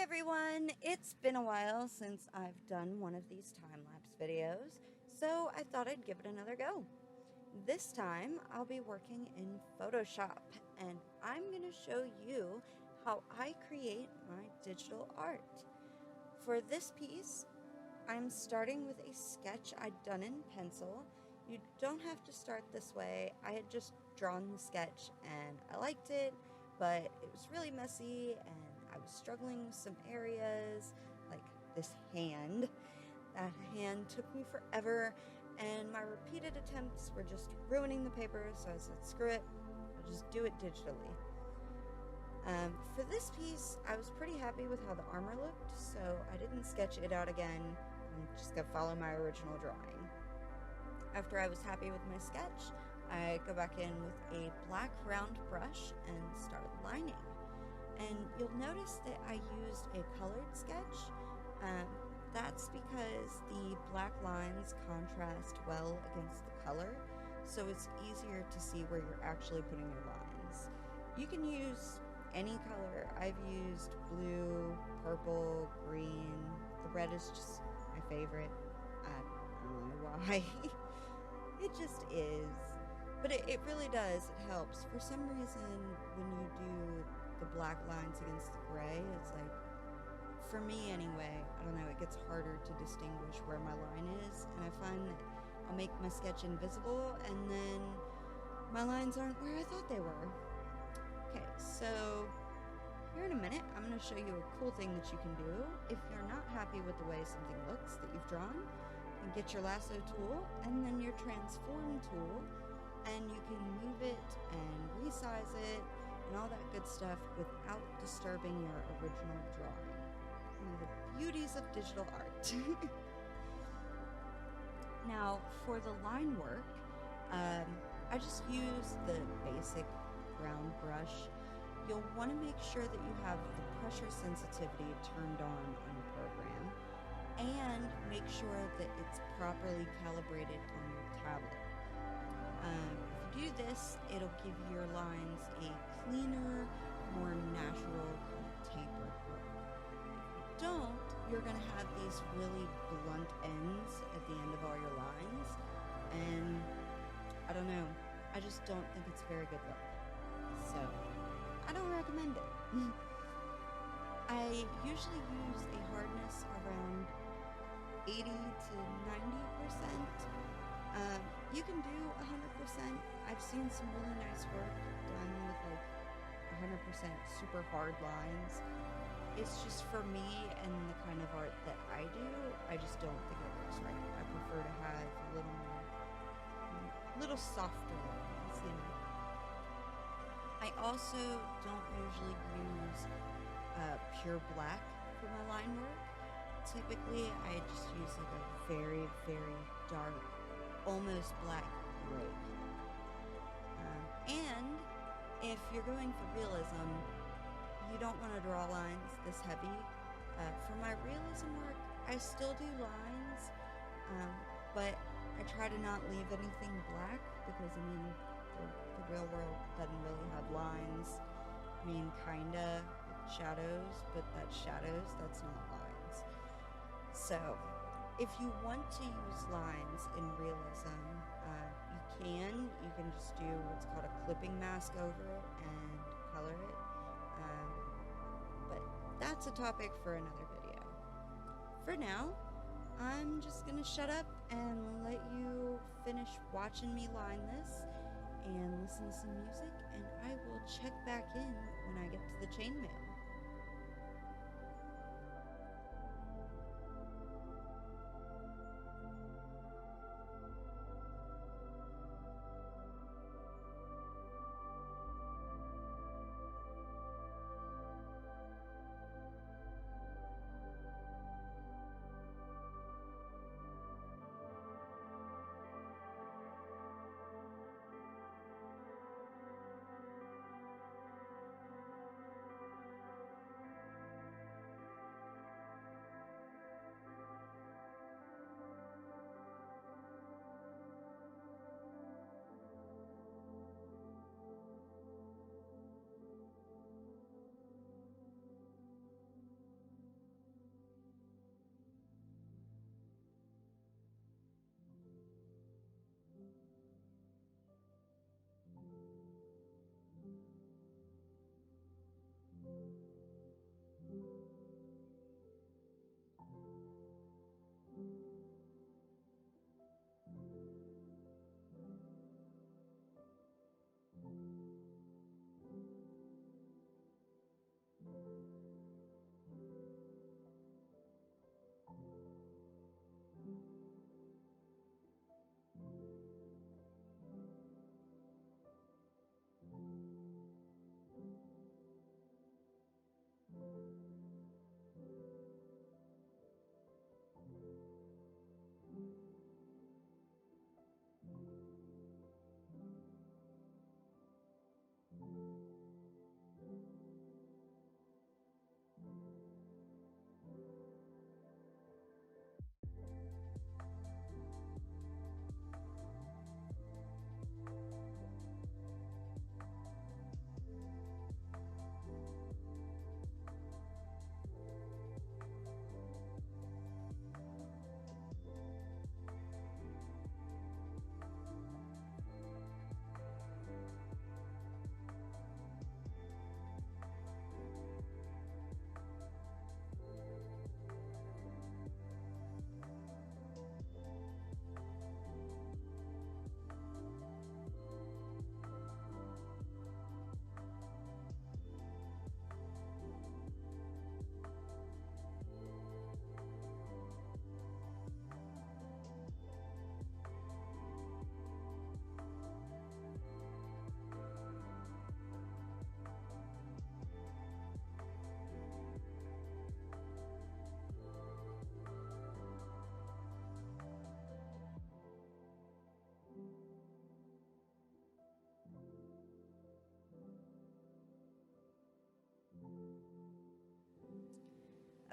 everyone! It's been a while since I've done one of these time-lapse videos, so I thought I'd give it another go. This time, I'll be working in Photoshop, and I'm going to show you how I create my digital art. For this piece, I'm starting with a sketch I'd done in pencil. You don't have to start this way. I had just drawn the sketch and I liked it, but it was really messy and I was struggling with some areas, like this hand. That hand took me forever, and my repeated attempts were just ruining the paper, so I said, screw it, I'll just do it digitally. For this piece, I was pretty happy with how the armor looked, so I didn't sketch it out again. I'm just gonna follow my original drawing. After I was happy with my sketch, I go back in with a black round brush and start lining. And you'll notice that I used a colored sketch. That's because the black lines contrast well against the color, so it's easier to see where you're actually putting your lines. You can use any color. I've used blue, purple, green. The red is just my favorite. I don't know why. It just is. But it really does. It helps. For some reason, when you do the black lines against the gray, it's like, for me anyway, I don't know, it gets harder to distinguish where my line is, and I find that I'll make my sketch invisible, and then my lines aren't where I thought they were. Okay, so here in a minute, I'm going to show you a cool thing that you can do. If you're not happy with the way something looks that you've drawn, you can get your lasso tool, and then your transform tool, and you can move it and resize it, and all that good stuff without disturbing your original drawing. One of the beauties of digital art. Now, for the line work, I just use the basic round brush. You'll want to make sure that you have the pressure sensitivity turned on your program, and make sure that it's properly calibrated on your tablet. If you do this, it'll give your lines a cleaner, more natural, kind of tapered look. If you don't, you're going to have these really blunt ends at the end of all your lines, and I don't know, I just don't think it's a very good look. So, I don't recommend it. I usually use a hardness around 80 to 90%. You can do 100%. I've seen some really nice work done with like 100% super hard lines. It's just for me and the kind of art that I do, I just don't think it works right. I prefer to have a little softer lines, you know. I also don't usually use pure black for my line work. Typically, I just use like a very, very dark, almost black gray color. And if you're going for realism, you don't want to draw lines this heavy. For my realism work, I still do lines, but I try to not leave anything black because, I mean, the real world doesn't really have lines. I mean, kinda shadows, but that's shadows, that's not lines. So, if you want to use lines in realism, you can just do what's called a clipping mask over it and color it. But that's a topic for another video. For now, I'm just gonna shut up and let you finish watching me line this and listen to some music, and I will check back in when I get to the chainmail.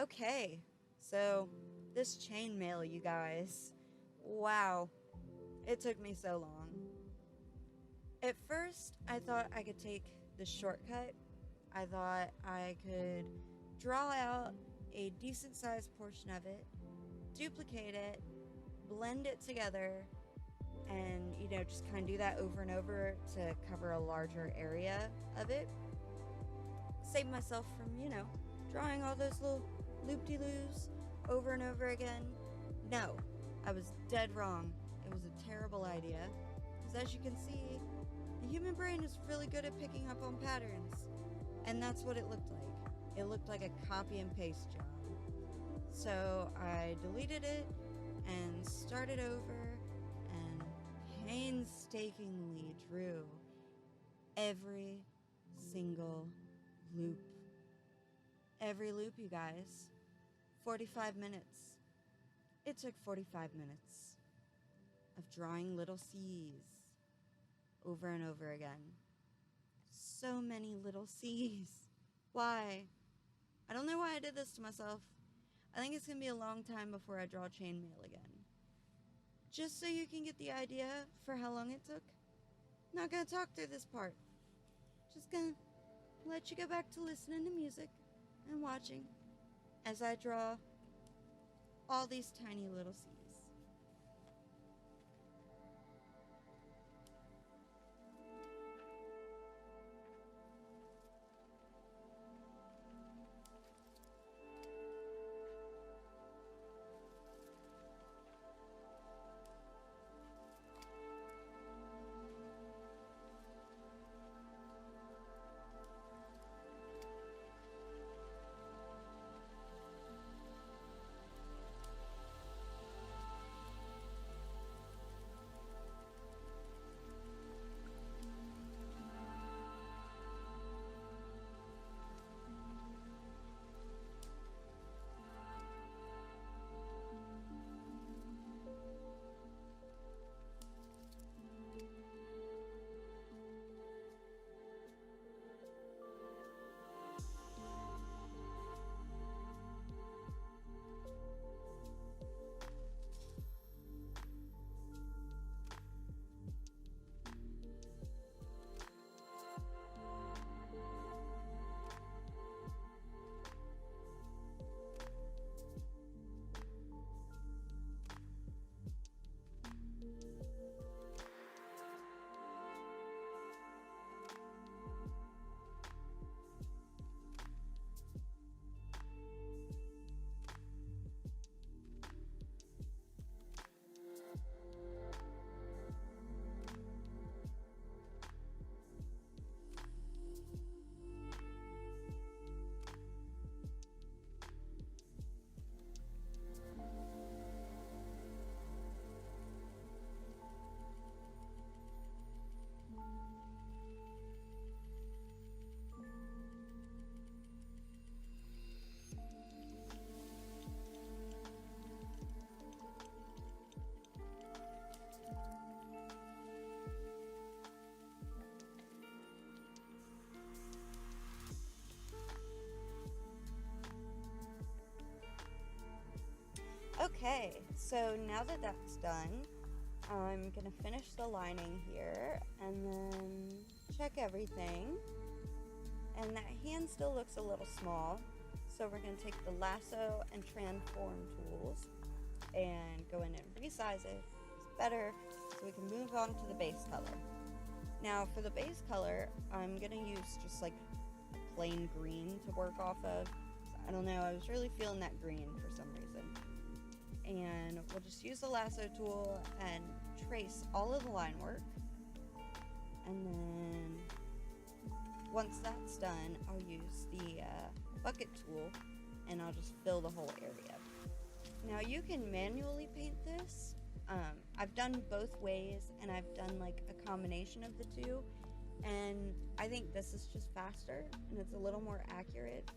Okay, so this chainmail, you guys. Wow, it took me so long. At first, I thought I could take the shortcut. I thought I could draw out a decent sized portion of it, duplicate it, blend it together, and, just kind of do that over and over to cover a larger area of it. Save myself from, drawing all those little loop-de-loos over and over again. No, I was dead wrong. It was a terrible idea. Because as you can see, the human brain is really good at picking up on patterns. And that's what it looked like. It looked like a copy and paste job. So I deleted it and started over and painstakingly drew every single loop. Every loop, you guys. 45 minutes. It took 45 minutes of drawing little C's over and over again. So many little C's. Why? I don't know why I did this to myself. I think it's going to be a long time before I draw chainmail again. Just so you can get the idea for how long it took. Not going to talk through this part. Just going to let you go back to listening to music and watching as I draw all these tiny little C's. Okay, so now that that's done, I'm going to finish the lining here and then check everything. And that hand still looks a little small, so we're going to take the lasso and transform tools and go in and resize it. It's better so we can move on to the base color. Now for the base color, I'm going to use just like plain green to work off of. I don't know, I was really feeling that green for some reason. And we'll just use the lasso tool and trace all of the line work. And then once that's done, I'll use the bucket tool and I'll just fill the whole area. Now you can manually paint this. I've done both ways and I've done like a combination of the two. And I think this is just faster and it's a little more accurate.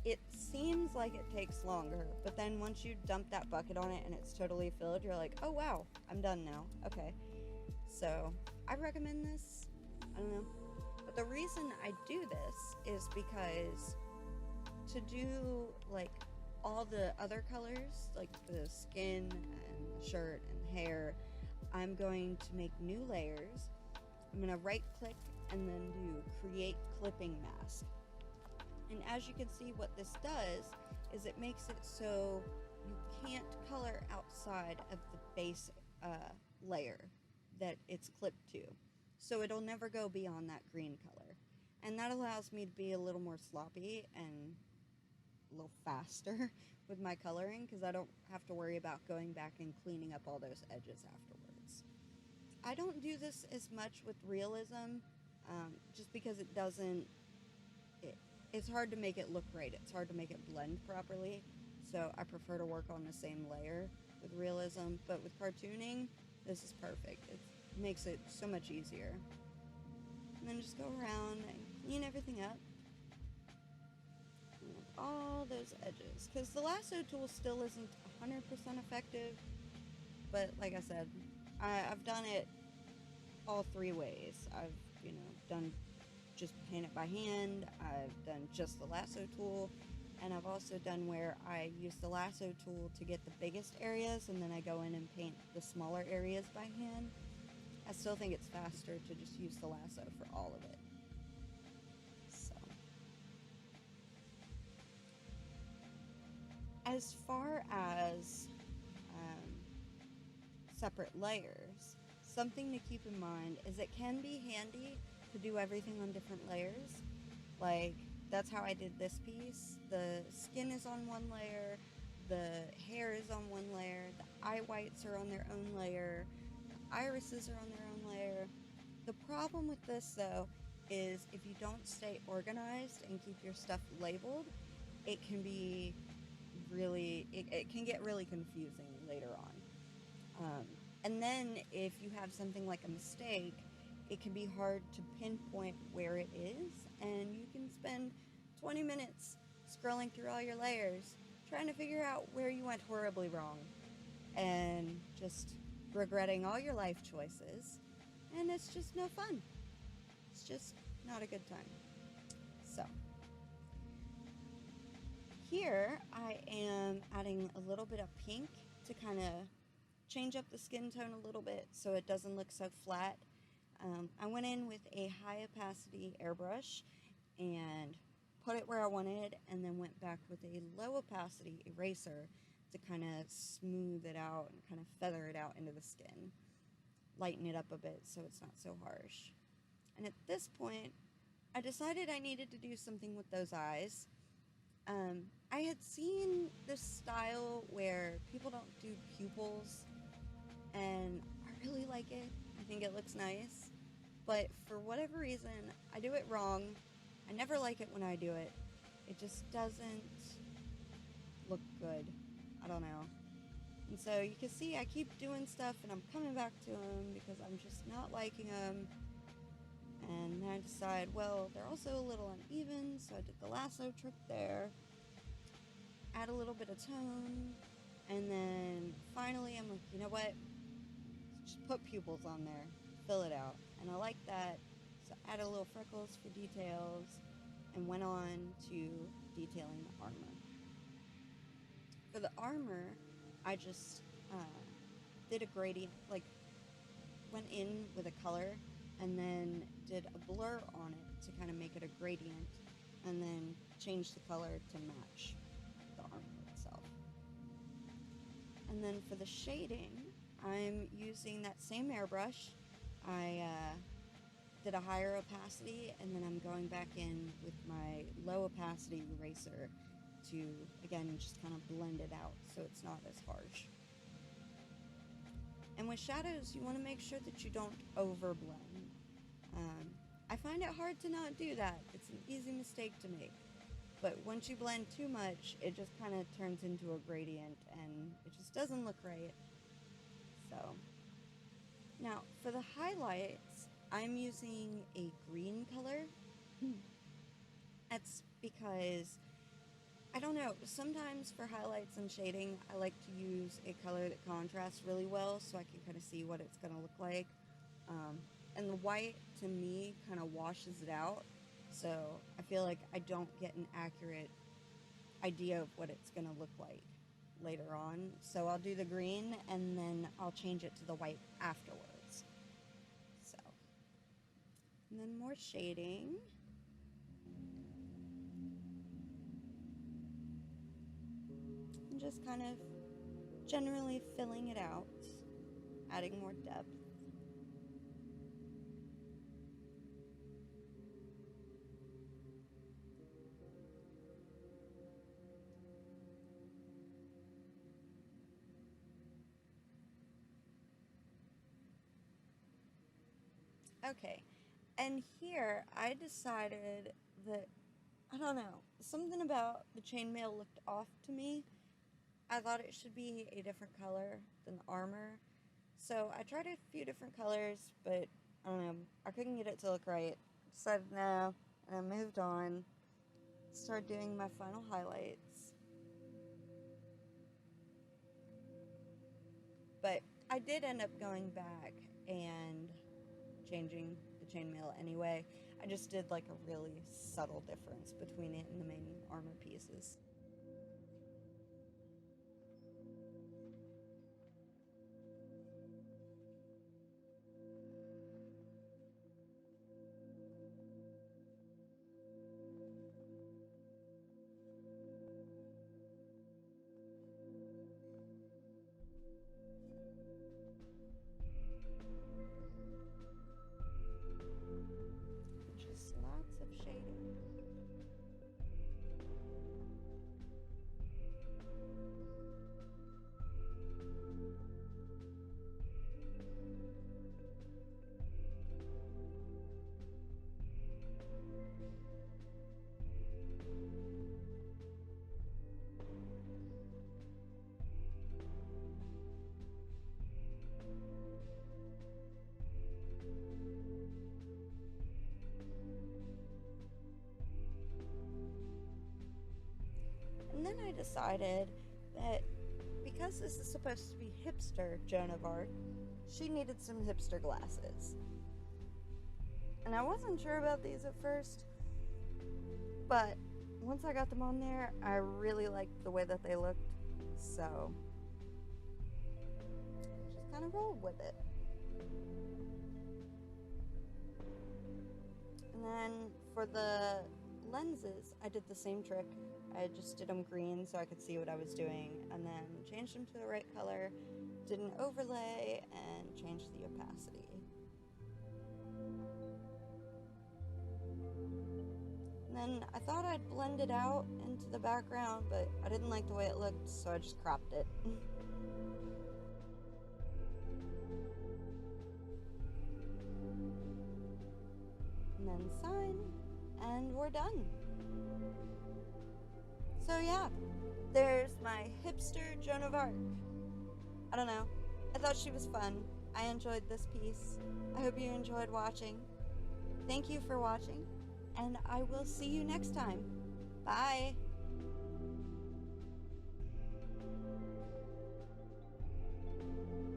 It seems like it takes longer, but then once you dump that bucket on it and it's totally filled, you're like, oh wow, I'm done now. Okay. So I recommend this. I don't know. But the reason I do this is because to do like all the other colors, like the skin and the shirt and the hair, I'm going to make new layers. I'm going to right click and then do create clipping mask. And as you can see, what this does is it makes it so you can't color outside of the base layer that it's clipped to. So it'll never go beyond that green color. And that allows me to be a little more sloppy and a little faster with my coloring, because I don't have to worry about going back and cleaning up all those edges afterwards. I don't do this as much with realism, just because it's hard to make it look right. It's hard to make it blend properly. So I prefer to work on the same layer with realism. But with cartooning, this is perfect. It makes it so much easier. And then just go around and clean everything up. Clean up all those edges. Because the lasso tool still isn't 100% effective. But like I said, I've done it all three ways. I've, done just paint it by hand. I've done just the lasso tool. And I've also done where I use the lasso tool to get the biggest areas, and then I go in and paint the smaller areas by hand. I still think it's faster to just use the lasso for all of it. So, as far as separate layers, something to keep in mind is it can be handy to do everything on different layers. Like, that's how I did this piece. The skin is on one layer, the hair is on one layer, the eye whites are on their own layer, the irises are on their own layer. The problem with this, though, is if you don't stay organized and keep your stuff labeled, it can be it can get really confusing later on. And then if you have something like a mistake, it can be hard to pinpoint where it is, and you can spend 20 minutes scrolling through all your layers trying to figure out where you went horribly wrong and just regretting all your life choices, and it's just no fun. It's just not a good time. So here I am adding a little bit of pink to kind of change up the skin tone a little bit so it doesn't look so flat. I went in with a high opacity airbrush and put it where I wanted, and then went back with a low opacity eraser to kind of smooth it out and kind of feather it out into the skin. Lighten it up a bit so it's not so harsh. And at this point, I decided I needed to do something with those eyes. I had seen this style where people don't do pupils, and I really like it. I think it looks nice. But for whatever reason, I do it wrong. I never like it when I do it. It just doesn't look good. I don't know. And so you can see I keep doing stuff and I'm coming back to them because I'm just not liking them. And then I decide, well, they're also a little uneven, so I did the lasso trick there. Add a little bit of tone. And then finally I'm like, you know what? Just put pupils on there. Fill it out. And I like that. So add a little freckles for details, and went on to detailing the armor. For the armor, I just did a gradient, like went in with a color and then did a blur on it to kind of make it a gradient, and then changed the color to match the armor itself. And then for the shading, I'm using that same airbrush. I did a higher opacity, and then I'm going back in with my low opacity eraser to, again, just kind of blend it out so it's not as harsh. And with shadows, you want to make sure that you don't overblend. I find it hard to not do that. It's an easy mistake to make. But once you blend too much, it just kind of turns into a gradient, and it just doesn't look right. So, now for the highlights, I'm using a green color. That's because, I don't know, sometimes for highlights and shading, I like to use a color that contrasts really well so I can kind of see what it's going to look like. And the white, to me, kind of washes it out. So I feel like I don't get an accurate idea of what it's going to look like later on. So I'll do the green and then I'll change it to the white afterwards. So, and then more shading. And just kind of generally filling it out, adding more depth. Okay, and here I decided that, I don't know, something about the chainmail looked off to me. I thought it should be a different color than the armor. So I tried a few different colors, but I don't know, I couldn't get it to look right. Decided no, and I moved on. Started doing my final highlights. But I did end up going back and changing the chainmail anyway. I just did like a really subtle difference between it and the main armor pieces. Just lots of shading. And then I decided that because this is supposed to be hipster Joan of Arc, she needed some hipster glasses. And I wasn't sure about these at first, but once I got them on there, I really liked the way that they looked, so just kind of rolled with it. And then for the lenses, I did the same trick. I just did them green so I could see what I was doing, and then changed them to the right color, did an overlay, and changed the opacity. And then I thought I'd blend it out into the background, but I didn't like the way it looked, so I just cropped it. And then sign, and we're done. So yeah, there's my hipster Joan of Arc. I don't know, I thought she was fun. I enjoyed this piece. I hope you enjoyed watching. Thank you for watching, and I will see you next time. Bye!